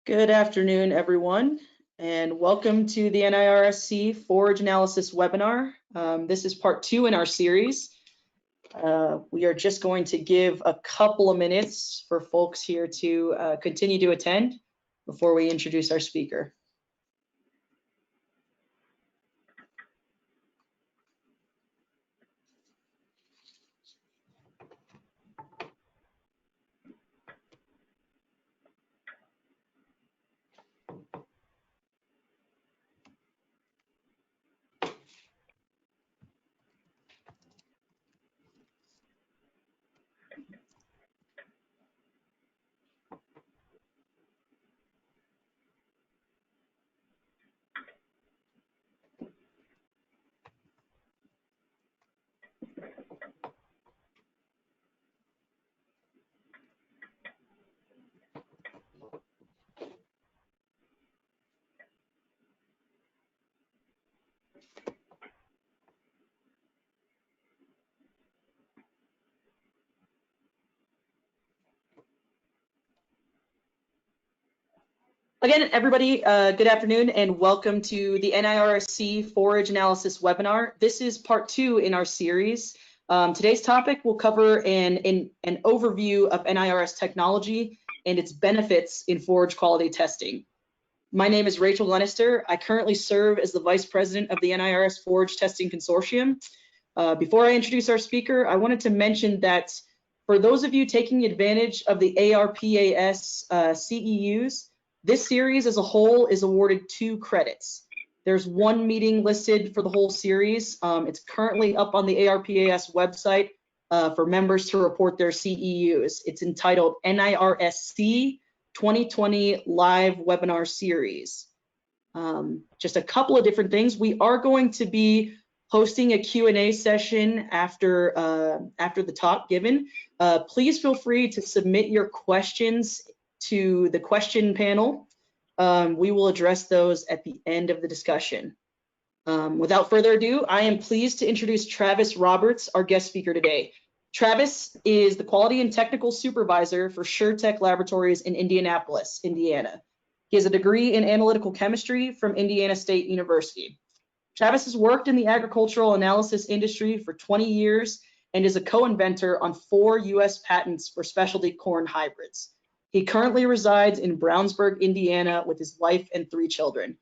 Good afternoon, everyone, and welcome to the NIRSC Forage Analysis webinar. This is part 2 in our series. We are just going to give a couple of minutes for folks here to continue to attend before we introduce our speaker. Again, everybody, good afternoon and welcome to the NIRSC Forage Analysis webinar. This is part 2 in our series. Today's topic will cover an overview of NIRS technology and its benefits in forage quality testing. My name is Rachel Glenister. I currently serve as the Vice President of the NIRS Forage Testing Consortium. Before I introduce our speaker, I wanted to mention that for those of you taking advantage of the ARPAS CEUs, this series as a whole is awarded 2 credits. There's 1 meeting listed for the whole series. It's currently up on the ARPAS website for members to report their CEUs. It's entitled NIRSC 2020 Live Webinar Series. Just a couple of different things. We are going to be hosting a Q&A session after the talk given. Please feel free to submit your questions to the question panel. We will address those at the end of the discussion. Without further ado, I am pleased to introduce Travis Roberts, our guest speaker today. Travis is the Quality and Technical Supervisor for SureTech Laboratories in Indianapolis, Indiana. He has a degree in analytical chemistry from Indiana State University. Travis has worked in the agricultural analysis industry for 20 years and is a co-inventor on 4 U.S. patents for specialty corn hybrids. He currently resides in Brownsburg, Indiana, with his wife and 3 children.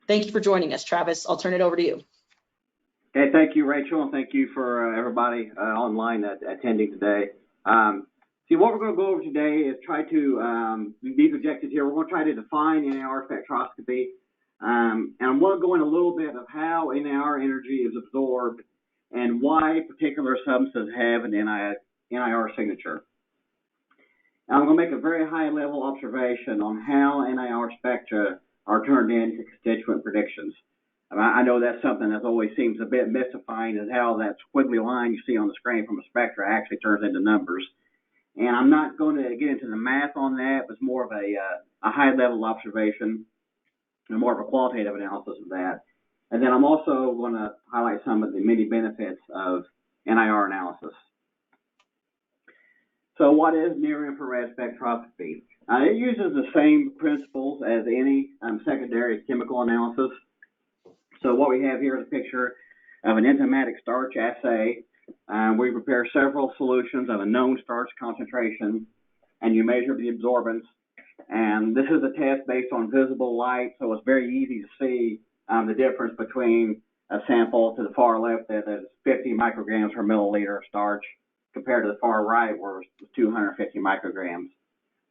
Thank you for joining us, Travis. I'll turn it over to you. Okay, thank you, Rachel, and thank you for everybody online attending today. See, what we're going to go over today is try to, these objectives here, we're going to try to define NIR spectroscopy, and I'm going to go in a little bit of how NIR energy is absorbed and why particular substances have an NIR signature. I'm going to make a very high-level observation on how NIR spectra are turned into constituent predictions. I know that's something that always seems a bit mystifying, is how that squiggly line you see on the screen from a spectra actually turns into numbers. And I'm not going to get into the math on that, but it's more of a high-level observation and more of a qualitative analysis of that. And then I'm also going to highlight some of the many benefits of NIR analysis. So what is near-infrared spectroscopy? It uses the same principles as any secondary chemical analysis. So what we have here is a picture of an enzymatic starch assay. We prepare several solutions of a known starch concentration, and you measure the absorbance. And this is a test based on visible light, so it's very easy to see the difference between a sample to the far left that is 50 micrograms per milliliter of starch, compared to the far right where it's 250 micrograms.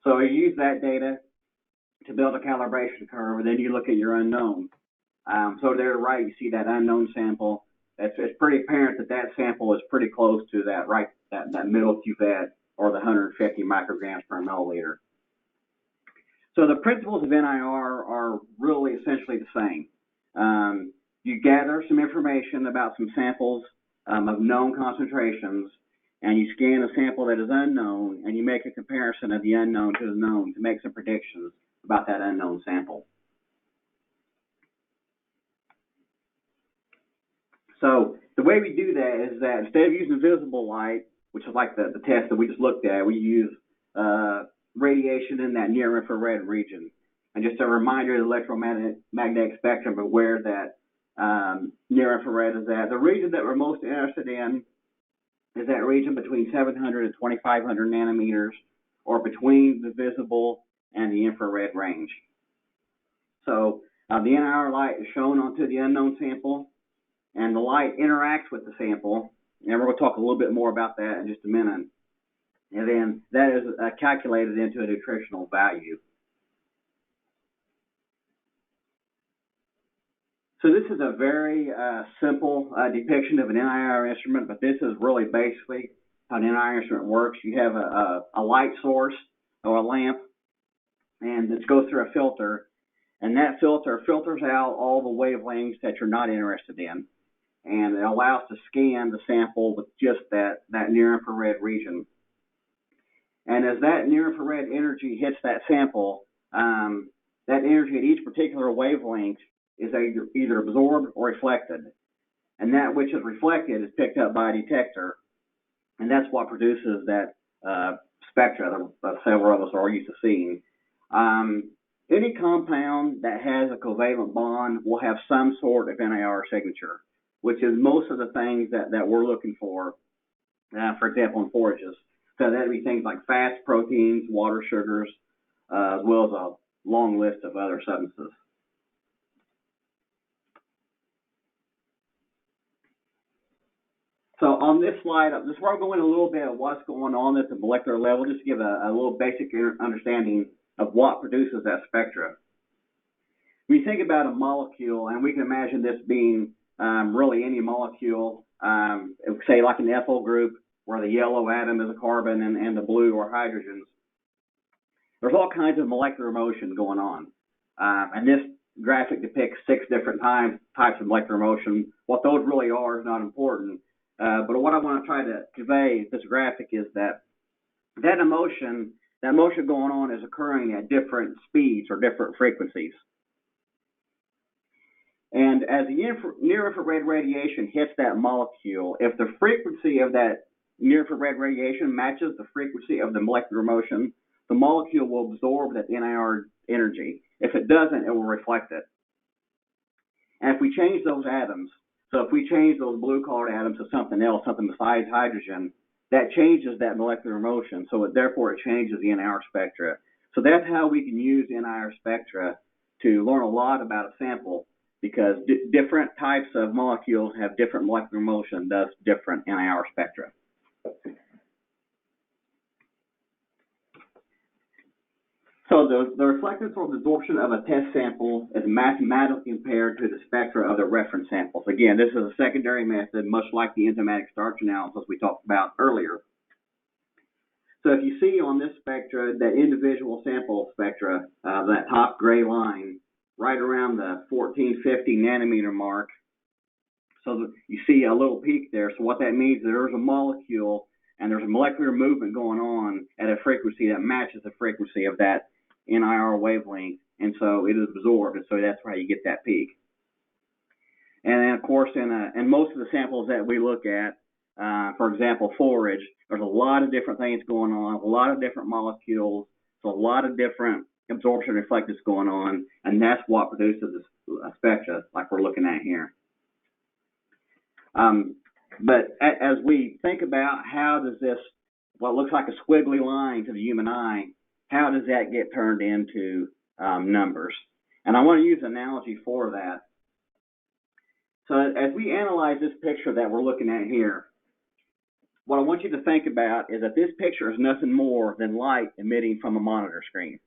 So you use that data to build a calibration curve, and then you look at your unknown. So there to the right, you see that unknown sample. It's pretty apparent that that sample is pretty close to that that middle cuvette, or the 150 micrograms per milliliter. So the principles of NIR are really essentially the same. You gather some information about some samples of known concentrations, and you scan a sample that is unknown, and you make a comparison of the unknown to the known to make some predictions about that unknown sample. So the way we do that is that instead of using visible light, which is like the test that we just looked at, we use radiation in that near infrared region. And just a reminder, the electromagnetic spectrum of where that near infrared is at. The region that we're most interested in is that region between 700 and 2500 nanometers, or between the visible and the infrared range. So the NIR light is shown onto the unknown sample, and the light interacts with the sample, and we're going to talk a little bit more about that in just a minute. And then that is calculated into a nutritional value. So this is a very simple depiction of an NIR instrument, but this is really basically how an NIR instrument works. You have a light source or a lamp, and it goes through a filter, and that filter filters out all the wavelengths that you're not interested in, and it allows to scan the sample with just that near infrared region. And as that near infrared energy hits that sample, that energy at each particular wavelength is either absorbed or reflected. And that which is reflected is picked up by a detector, and that's what produces that spectra that several of us are used to seeing. Any compound that has a covalent bond will have some sort of NIR signature, which is most of the things that we're looking for example, in forages. So that would be things like fats, proteins, water, sugars, as well as a long list of other substances. So on this slide, this is where I'm going a little bit of what's going on at the molecular level, just to give a little basic understanding of what produces that spectra. When you think about a molecule, and we can imagine this being really any molecule, say like an ethyl group, where the yellow atom is a carbon and the blue are hydrogens. There's all kinds of molecular motion going on. And this graphic depicts 6 different types of molecular motion. What those really are is not important. But what I want to try to convey with this graphic is that motion going on is occurring at different speeds or different frequencies. And as the near-infrared radiation hits that molecule, if the frequency of that near-infrared radiation matches the frequency of the molecular motion, the molecule will absorb that NIR energy. If it doesn't, it will reflect it. And if we change those atoms, so if we change those blue-colored atoms to something else, something besides hydrogen, that changes that molecular motion, so therefore it changes the NIR spectra. So that's how we can use NIR spectra to learn a lot about a sample, because different types of molecules have different molecular motion, thus different NIR spectra. So the reflectance or absorption of a test sample is mathematically compared to the spectra of the reference samples. Again, this is a secondary method, much like the enzymatic starch analysis we talked about earlier. So if you see on this spectra, that individual sample spectra, that top gray line, right around the 1450 nanometer mark, so you see a little peak there. So what that means is there's a molecule and there's a molecular movement going on at a frequency that matches the frequency of that NIR wavelength, and so it is absorbed, and so that's why you get that peak. And then, of course, in most of the samples that we look at, for example, forage, there's a lot of different things going on, a lot of different molecules, so a lot of different absorption reflectance going on, and that's what produces this spectra like we're looking at here. But as we think about how does this, what looks like a squiggly line to the human eye, how does that get turned into numbers? And I want to use an analogy for that. So as we analyze this picture that we're looking at here, what I want you to think about is that this picture is nothing more than light emitting from a monitor screen.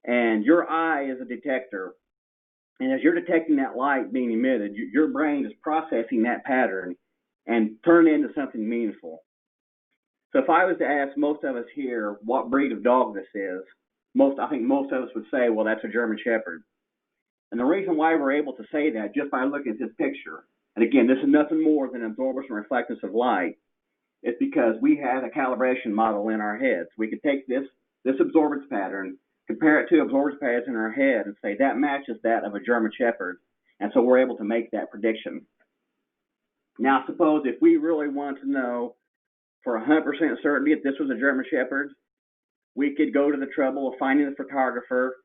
And your eye is a detector. And as you're detecting that light being emitted, your brain is processing that pattern and turning it into something meaningful. So if I was to ask most of us here what breed of dog this is, I think most of us would say, well, that's a German Shepherd. And the reason why we're able to say that just by looking at this picture, and again, this is nothing more than absorbance and reflectance of light, is because we have a calibration model in our heads. We can take this absorbance pattern, compare it to absorbance patterns in our head, and say that matches that of a German Shepherd, and so we're able to make that prediction. Now, suppose if we really want to know for 100% certainty if this was a German Shepherd, we could go to the trouble of finding the photographer,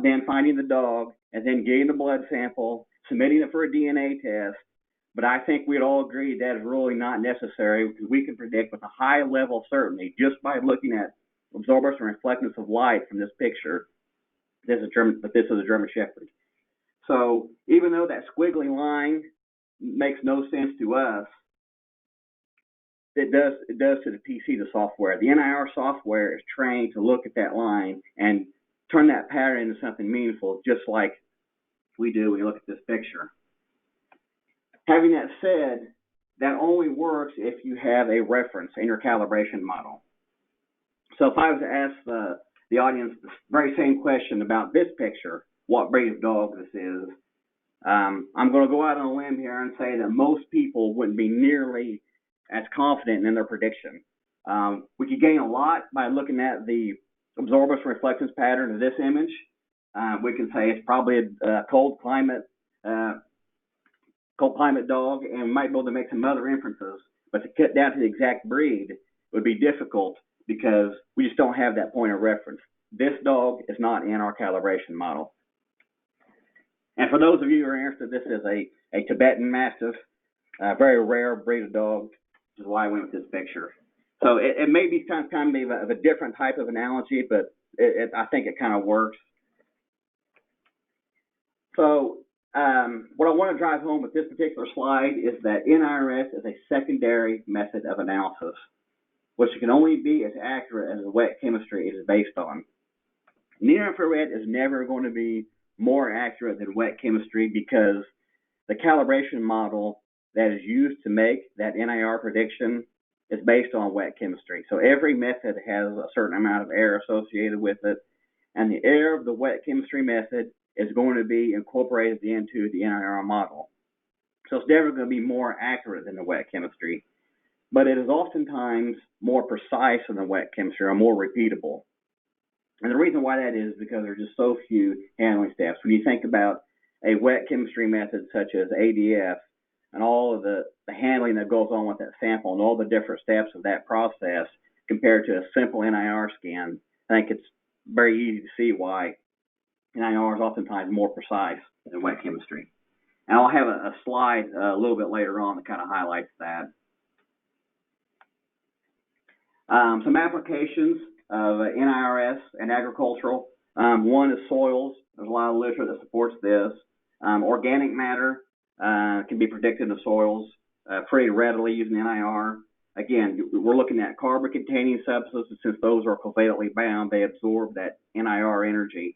then finding the dog, and then getting the blood sample, submitting it for a DNA test. But I think we'd all agree that is really not necessary because we can predict with a high level of certainty just by looking at absorbance and reflectance of light from this picture. This is a German Shepherd. So even though that squiggly line makes no sense to us, it does to the PC, the software. The NIR software is trained to look at that line and turn that pattern into something meaningful, just like we do when you look at this picture. Having that said, that only works if you have a reference in your calibration model. So if I was to ask the audience the very same question about this picture, what breed of dog this is, I'm going to go out on a limb here and say that most people wouldn't be nearly as confident in their prediction. We could gain a lot by looking at the absorbance reflectance pattern of this image. We can say it's probably a cold climate dog, and we might be able to make some other inferences. But to cut down to the exact breed would be difficult because we just don't have that point of reference. This dog is not in our calibration model. And for those of you who are interested, this is a Tibetan Mastiff, a very rare breed of dog, which is why I went with this picture. So it may be kind of a different type of analogy, but I think it kind of works. So what I want to drive home with this particular slide is that NIRS is a secondary method of analysis, which can only be as accurate as the wet chemistry it is based on. Near-infrared is never going to be more accurate than wet chemistry because the calibration model that is used to make that NIR prediction is based on wet chemistry. So every method has a certain amount of error associated with it, and the error of the wet chemistry method is going to be incorporated into the NIR model. So it's never going to be more accurate than the wet chemistry, but it is oftentimes more precise than the wet chemistry or more repeatable. And the reason why that is because there's just so few handling steps. When you think about a wet chemistry method such as ADF and all of the handling that goes on with that sample and all the different steps of that process compared to a simple NIR scan, I think it's very easy to see why NIR is oftentimes more precise than wet chemistry. And I'll have a slide a little bit later on that kind of highlights that. Some applications of NIRS and agricultural. One is soils. There's a lot of literature that supports this. Organic matter can be predicted in the soils pretty readily using NIR. Again, we're looking at carbon-containing substances. Since those are covalently bound, they absorb that NIR energy.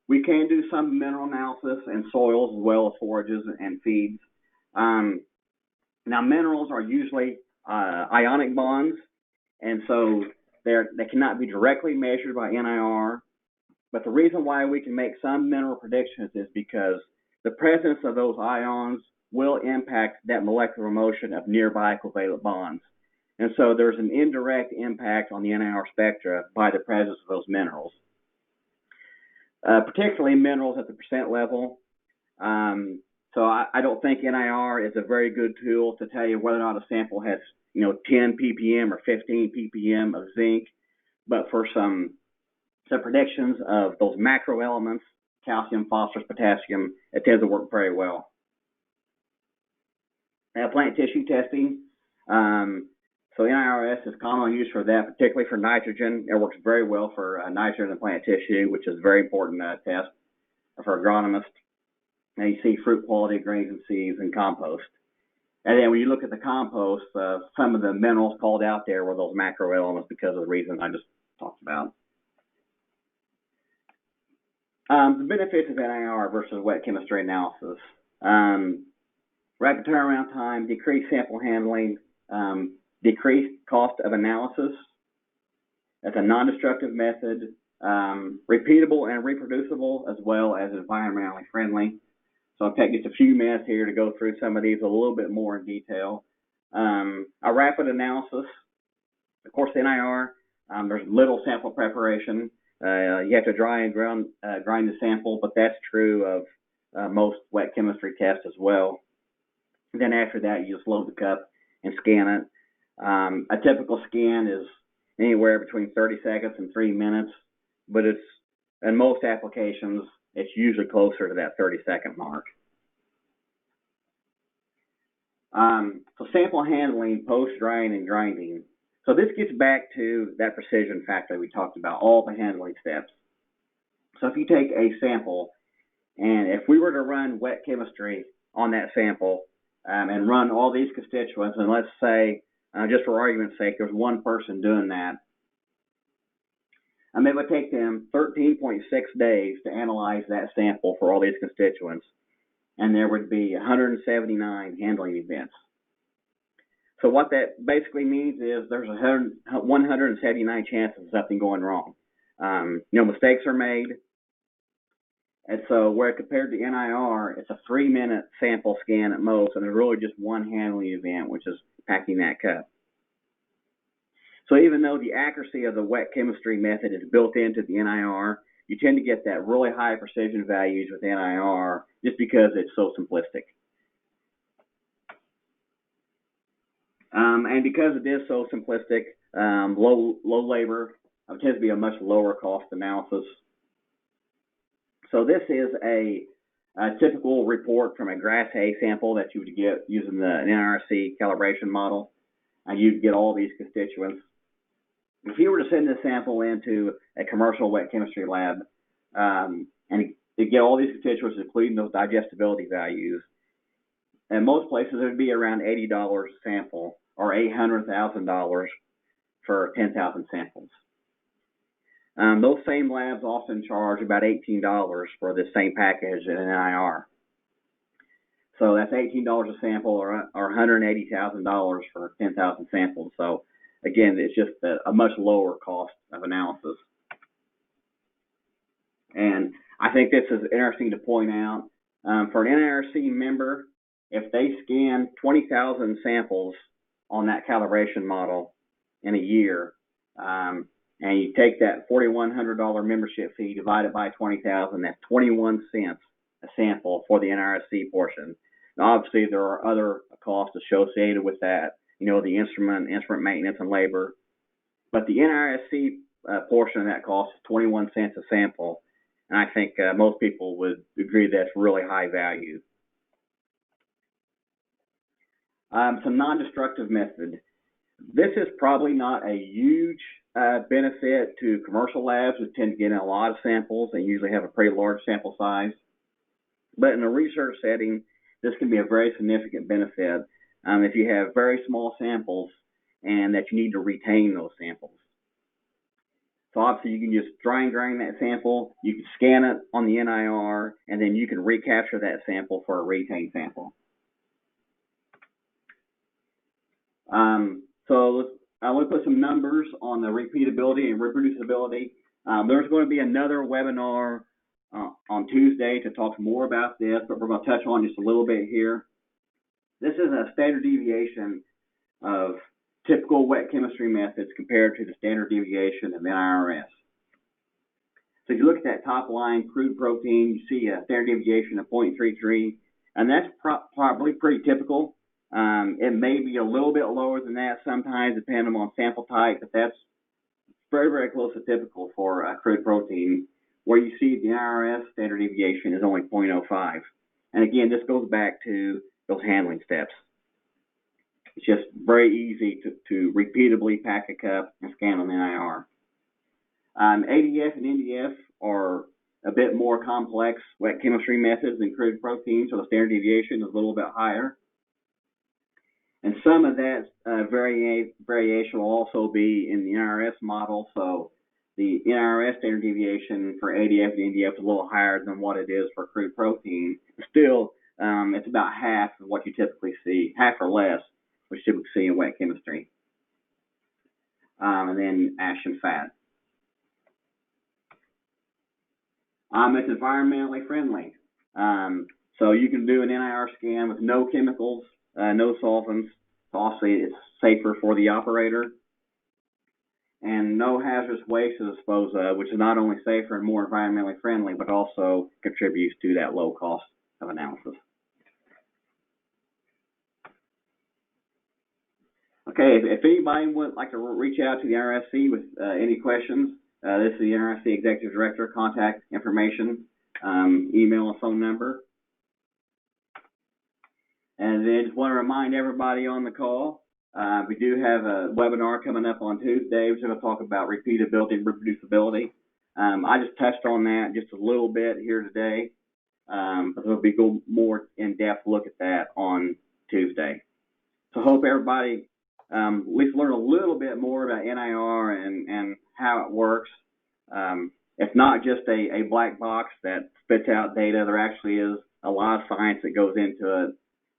We can do some mineral analysis in soils as well as forages and feeds. Now, minerals are usually ionic bonds, and so they cannot be directly measured by NIR. But the reason why we can make some mineral predictions is because the presence of those ions will impact that molecular motion of nearby covalent bonds. And so there's an indirect impact on the NIR spectra by the presence of those minerals. Particularly minerals at the percent level. So I don't think NIR is a very good tool to tell you whether or not a sample has 10 ppm or 15 ppm of zinc, but for some predictions of those macro elements, calcium, phosphorus, potassium, it tends to work very well. Plant tissue testing. So NIRS is commonly used for that, particularly for nitrogen. It works very well for nitrogen in plant tissue, which is a very important test for agronomists. And you see fruit quality, grains and seeds, and compost. And then when you look at the compost, some of the minerals called out there were those macro elements because of the reason I just talked about. The benefits of NIR versus wet chemistry analysis. Rapid turnaround time, decreased sample handling, decreased cost of analysis. That's a non-destructive method, repeatable and reproducible, as well as environmentally friendly. So I'll take just a few minutes here to go through some of these a little bit more in detail. A rapid analysis, of course, NIR, there's little sample preparation. You have to dry and grind the sample, but that's true of most wet chemistry tests as well. Then after that, you just load the cup and scan it. A typical scan is anywhere between 30 seconds and 3 minutes, but it's, in most applications, it's usually closer to that 30-second mark. So sample handling, post-drying, and grinding. So this gets back to that precision factor we talked about, all the handling steps. So if you take a sample, and if we were to run wet chemistry on that sample and run all these constituents, and let's say, just for argument's sake, there's one person doing that, it would take them 13.6 days to analyze that sample for all these constituents, and there would be 179 handling events. So what that basically means is there's 179 chances of something going wrong. Mistakes are made. And so where compared to NIR, it's a 3-minute sample scan at most, and there's really just one handling event, which is packing that cup. So even though the accuracy of the wet chemistry method is built into the NIR, you tend to get that really high precision values with NIR just because it's so simplistic. And because it is so simplistic, low labor tends to be a much lower cost analysis. So this is a typical report from a grass hay sample that you would get using the NIRC calibration model. And you'd get all these constituents. If you were to send this sample into a commercial wet chemistry lab and to get all these constituents, including those digestibility values, in most places it would be around $80 a sample or $800,000 for 10,000 samples. Those same labs often charge about $18 for the same package in NIR. So that's $18 a sample or $180,000 for 10,000 samples. So again, it's just a much lower cost of analysis. And I think this is interesting to point out. For an NIRC member, if they scan 20,000 samples on that calibration model in a year, and you take that $4,100 membership fee, divide it by 20,000, that's 21 cents a sample for the NIRC portion. Now, obviously, there are other costs associated with that, the instrument maintenance, and labor. But the NIRC portion of that cost is 21 cents a sample, and I think most people would agree that's really high value. Some non-destructive method. This is probably not a huge benefit to commercial labs who tend to get in a lot of samples and usually have a pretty large sample size. But in a research setting, this can be a very significant benefit if you have very small samples and that you need to retain those samples. So obviously you can just dry and grind that sample, you can scan it on the NIR, and then you can recapture that sample for a retained sample. So I want to put some numbers on the repeatability and reproducibility. There's going to be another webinar on Tuesday to talk more about this, but we're going to touch on just a little bit here. This is a standard deviation of typical wet chemistry methods compared to the standard deviation of NIRS. So if you look at that top line, crude protein, you see a standard deviation of 0.33, and that's probably pretty typical. It may be a little bit lower than that sometimes, depending on sample type, but that's very, very close to typical for crude protein, where you see the NIRS standard deviation is only 0.05. And again, this goes back to those handling steps. It's just very easy to repeatably pack a cup and scan on the NIR. ADF and NDF are a bit more complex wet chemistry methods than crude protein, so the standard deviation is a little bit higher. And some of that variation will also be in the NIRS model. So the NIRS standard deviation for ADF and NDF is a little higher than what it is for crude protein. Still, it's about half of what you typically see, half or less, which you typically see in wet chemistry. And then ash and fat. It's environmentally friendly. So you can do an NIR scan with no chemicals, no solvents. Obviously, it's safer for the operator. And no hazardous waste to dispose of, which is not only safer and more environmentally friendly, but also contributes to that low cost of analysis. Okay, if anybody would like to reach out to the NRSC with any questions, this is the NRSC Executive Director, contact information, email and phone number. And then just want to remind everybody on the call, we do have a webinar coming up on Tuesday. We're going to talk about repeatability and reproducibility. I just touched on that just a little bit here today, but we'll be go more in-depth look at that on Tuesday. So I hope everybody at least learn a little bit more about NIR and how it works. It's not just a black box that spits out data. There actually is a lot of science that goes into it,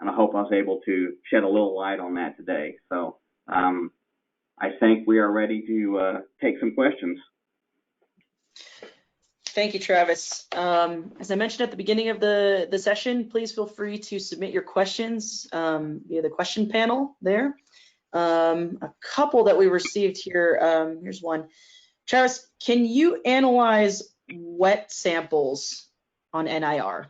and I hope I was able to shed a little light on that today. So I think we are ready to take some questions. Thank you, Travis. As I mentioned at the beginning of the session, please feel free to submit your questions via the question panel there. A couple that we received here. Here's one. Travis, can you analyze wet samples on NIR?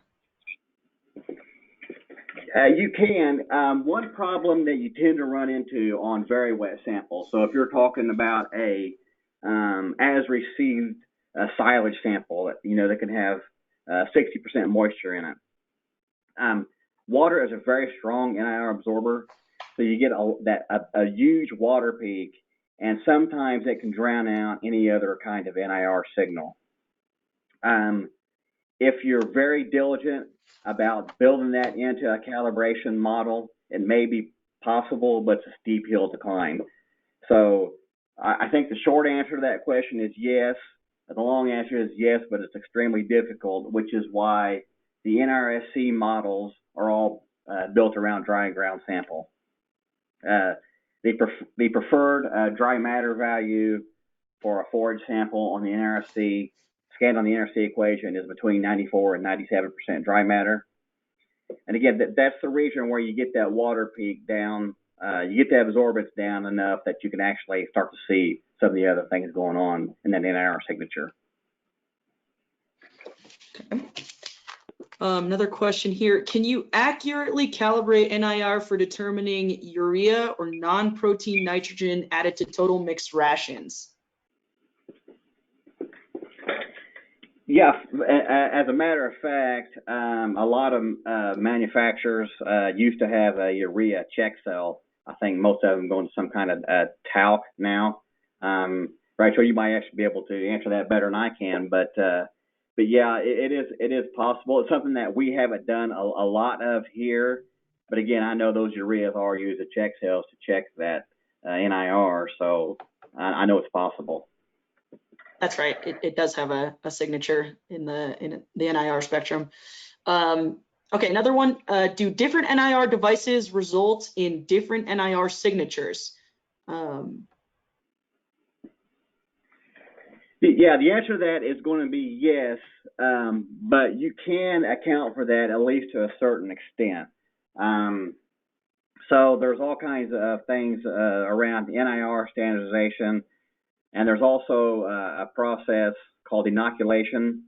You can. One problem that you tend to run into on very wet samples, so if you're talking about a as received silage sample, that can have 60% moisture in it. Water is a very strong NIR absorber, so you get a huge water peak, and sometimes it can drown out any other kind of NIR signal. If you're very diligent about building that into a calibration model, it may be possible, but it's a steep hill to climb. So I think the short answer to that question is yes. The long answer is yes, but it's extremely difficult, which is why the NRSC models are all built around dry ground sample. The preferred dry matter value for a forage sample on the NRSC, scanned on the NRSC equation, is between 94 and 97% dry matter. And again, that's the region where you get that water peak down, you get the absorbance down enough that you can actually start to see some of the other things going on in that NIR signature. Okay. Another question here. Can you accurately calibrate NIR for determining urea or non-protein nitrogen added to total mixed rations? Yeah, as a matter of fact, a lot of manufacturers used to have a urea check cell. I think most of them going to some kind of talc now. Rachel, you might actually be able to answer that better than I can, but yeah, it is possible. It's something that we haven't done a lot of here, but again, I know those ureas are used as check cells to check that NIR, so I know it's possible. That's right. It does have a signature in the NIR spectrum. Okay, another one. Do different NIR devices result in different NIR signatures? Yeah, the answer to that is going to be yes, but you can account for that at least to a certain extent. So there's all kinds of things around NIR standardization, and there's also a process called inoculation.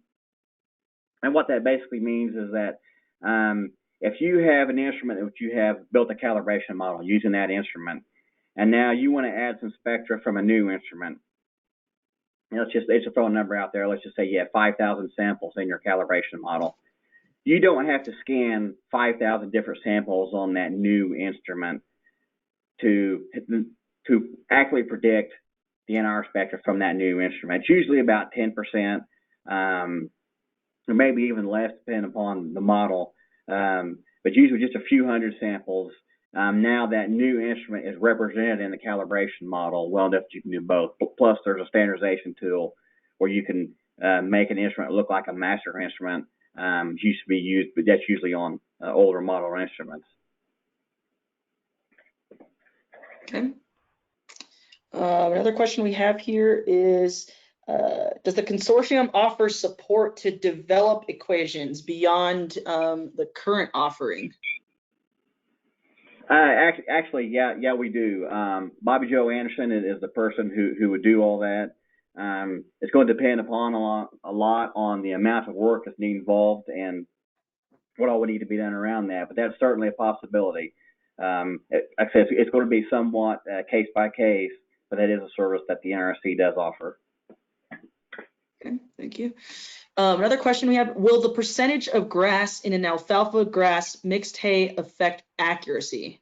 And what that basically means is that if you have an instrument which you have built a calibration model using that instrument, and now you want to add some spectra from a new instrument, let's just throw a number out there. Let's just say you have 5,000 samples in your calibration model. You don't have to scan 5,000 different samples on that new instrument to accurately predict the NIR spectra from that new instrument. It's usually about 10%, or maybe even less, depending upon the model. But usually just a few hundred samples. Now that new instrument is represented in the calibration model well enough that you can do both. Plus, there's a standardization tool where you can make an instrument look like a master instrument. It used to be used, but that's usually on older model instruments. Okay. Another question we have here is, does the consortium offer support to develop equations beyond the current offering? Actually, yeah, we do. Bobby Joe Anderson is the person who would do all that. It's going to depend upon a lot on the amount of work that's involved and what all would need to be done around that. But that's certainly a possibility. Like I said, it's going to be somewhat case by case, but that is a service that the NRC does offer. Okay, thank you. Another question we have, will the percentage of grass in an alfalfa grass mixed hay affect accuracy?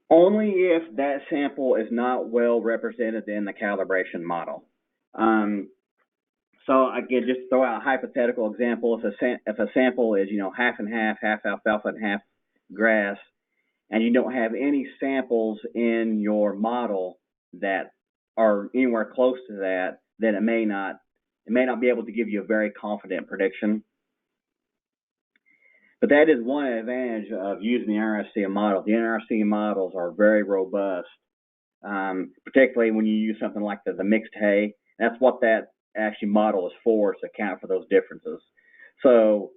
Only if that sample is not well represented in the calibration model. So again, just throw out a hypothetical example. If a sample is, half and half alfalfa and half grass, and you don't have any samples in your model that are anywhere close to that, then it may not be able to give you a very confident prediction. But that is one advantage of using the NRC model. The NRC models are very robust, particularly when you use something like the mixed hay. That's what that actually model is for, to account for those differences. So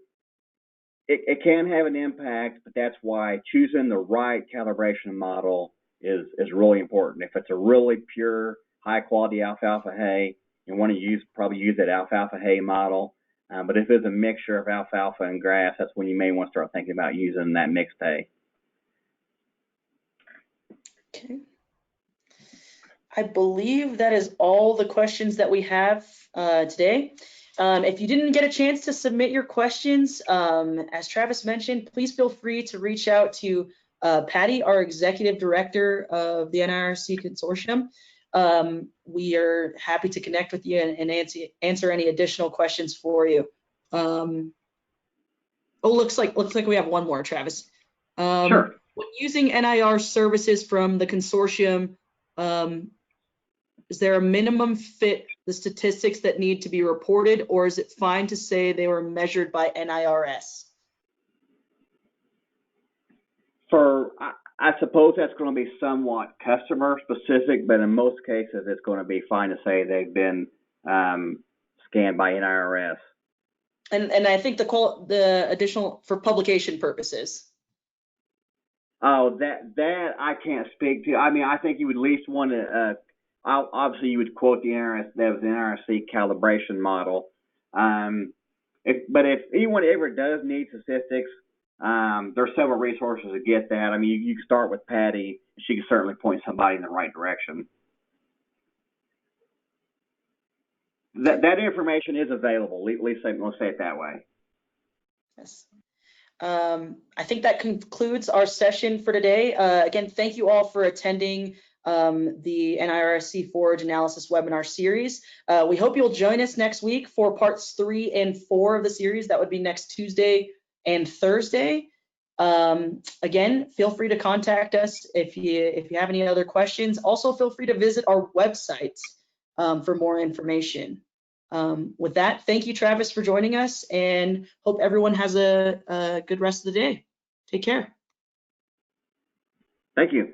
it can have an impact, but that's why choosing the right calibration model is really important. If it's a really pure, high quality alfalfa hay, you want to probably use that alfalfa hay model. But if it's a mixture of alfalfa and grass, that's when you may want to start thinking about using that mixed hay. Okay. I believe that is all the questions that we have today. If you didn't get a chance to submit your questions, as Travis mentioned, please feel free to reach out to Patty, our Executive Director of the NIRC Consortium. We are happy to connect with you and answer any additional questions for you. Looks like we have one more, Travis. Sure. When using NIR services from the consortium, is there a minimum fit the statistics that need to be reported, or is it fine to say they were measured by NIRS? I suppose that's going to be somewhat customer specific, but in most cases, it's going to be fine to say they've been scanned by NIRS. And I think the additional for publication purposes. Oh, that I can't speak to. I mean, I think you would at least want to. Obviously, you would quote the NRS. That was the NRC calibration model. But if anyone ever does need statistics, there are several resources to get that. I mean, you can start with Patty. She can certainly point somebody in the right direction. That information is available. At least let's say it that way. Yes. I think that concludes our session for today. Again, thank you all for attending the NIRSC Forage Analysis webinar series. We hope you'll join us next week for parts 3 and 4 of the series. That would be next Tuesday and Thursday. Again, feel free to contact us if you have any other questions. Also, feel free to visit our website for more information. With that, thank you, Travis, for joining us, and hope everyone has a good rest of the day. Take care. Thank you.